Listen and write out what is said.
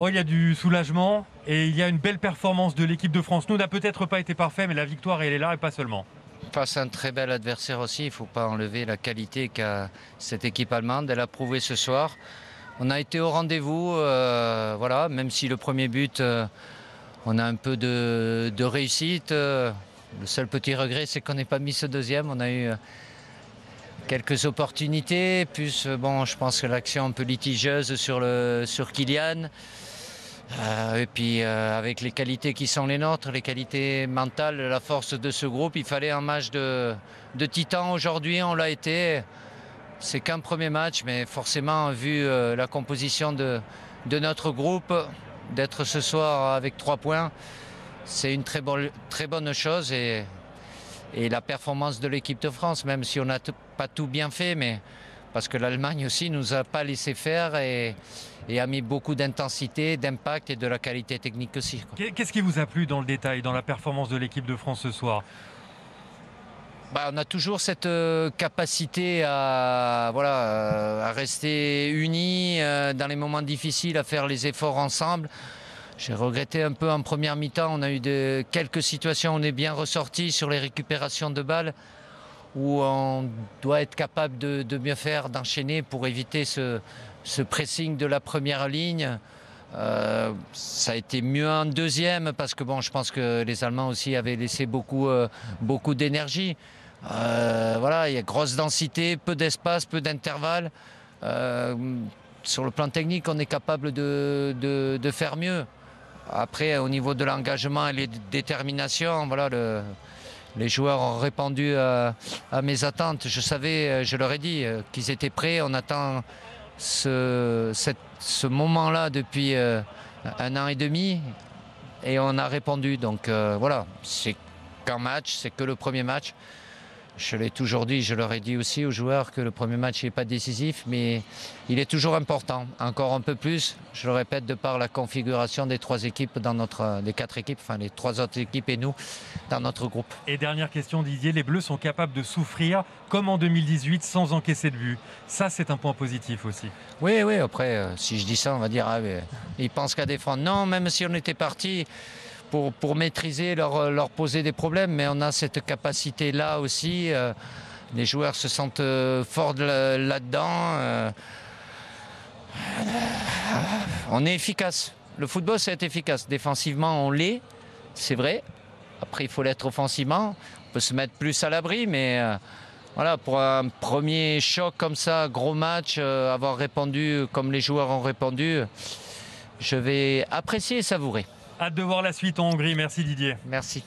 Oh, il y a du soulagement et il y a une belle performance de l'équipe de France. Nous, n'a peut-être pas été parfait, mais la victoire, elle est là et pas seulement. Face à un très bel adversaire aussi, il ne faut pas enlever la qualité qu'a cette équipe allemande. Elle a prouvé ce soir. On a été au rendez-vous, voilà, même si le premier but, on a un peu de réussite. Le seul petit regret, c'est qu'on n'ait pas mis ce deuxième. On a eu quelques opportunités, plus bon, je pense que l'action un peu litigieuse sur Kylian. Et puis avec les qualités qui sont les nôtres, les qualités mentales, la force de ce groupe, il fallait un match de titan aujourd'hui, on l'a été. C'est qu'un premier match, mais forcément, vu la composition de notre groupe, d'être ce soir avec 3 points, c'est une très bonne chose. Et la performance de l'équipe de France, même si on n'a pas tout bien fait, mais parce que l'Allemagne aussi nous a pas laissé faire et a mis beaucoup d'intensité, d'impact et de la qualité technique aussi, quoi. Qu'est-ce qui vous a plu dans le détail, dans la performance de l'équipe de France ce soir? On a toujours cette capacité à rester unis dans les moments difficiles, à faire les efforts ensemble. J'ai regretté un peu en première mi-temps, on a eu quelques situations, on est bien ressorti sur les récupérations de balles où on doit être capable de mieux faire, d'enchaîner pour éviter ce pressing de la première ligne. Ça a été mieux en deuxième parce que bon, je pense que les Allemands aussi avaient laissé beaucoup d'énergie. Voilà, il y a grosse densité, peu d'espace, peu d'intervalle. Sur le plan technique, on est capable de faire mieux. Après, au niveau de l'engagement et la détermination, voilà, les joueurs ont répondu à mes attentes. Je savais, je leur ai dit qu'ils étaient prêts. On attend ce moment-là depuis 1 an et demi et on a répondu. Donc voilà, c'est qu'un match, c'est que le premier match. Je l'ai toujours dit, je leur ai dit aussi aux joueurs que le premier match n'est pas décisif, mais il est toujours important. Encore un peu plus, je le répète, de par la configuration des 3 équipes des 4 équipes, enfin les 3 autres équipes et nous, dans notre groupe. Et dernière question, Didier, les Bleus sont capables de souffrir comme en 2018 sans encaisser de but. Ça, c'est un point positif aussi. Oui, après, si je dis ça, on va dire, ah, mais, ils pensent qu'à défendre. Non, même si on était parti pour maîtriser, leur poser des problèmes, mais on a cette capacité-là aussi. Les joueurs se sentent forts là-dedans. On est efficace. Le football, c'est être efficace. Défensivement, on l'est, c'est vrai. Après, il faut l'être offensivement. On peut se mettre plus à l'abri, mais voilà, pour un premier choc comme ça, gros match, avoir répondu comme les joueurs ont répondu, je vais apprécier et savourer. Hâte de voir la suite en Hongrie. Merci Didier. Merci.